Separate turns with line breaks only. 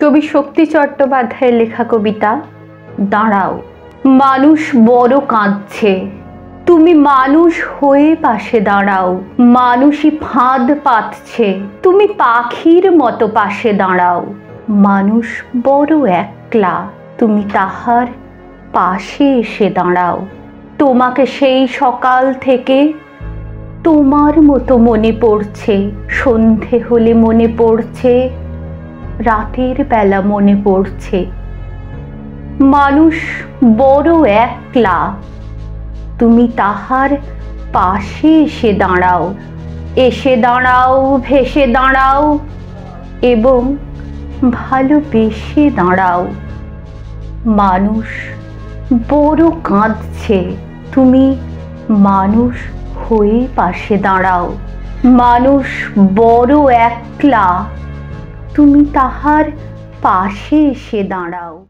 কবি শক্তি চট্টোপাধ্যায়ের লেখা কবিতা দাঁড়াও। মানুষ বড় কাঁদছে, তুমি মানুষ হয়ে পাশে দাঁড়াও। মানুষই ফাঁদ পাতছে, তুমি পাখির মতো পাশে দাঁড়াও। মানুষ বড় একলা, তুমি তাহার পাশে এসে দাঁড়াও। তোমাকে সেই সকাল থেকে তোমার মতো মনে পড়ছে। সন্ধে হলে মনে পড়ছে, রাতের বেলা মনে পড়ছে। মানুষ বড় একলা, তুমি তাহার পাশে এসে দাঁড়াও। এসে দাঁড়াও, ভেসে দাঁড়াও এবং ভালোবেসে দাঁড়াও। মানুষ বড় কাঁদছে, তুমি মানুষ হয়ে পাশে দাঁড়াও। মানুষ বড় একলা, তুমি তাহার পাশে এসে দাঁড়াও।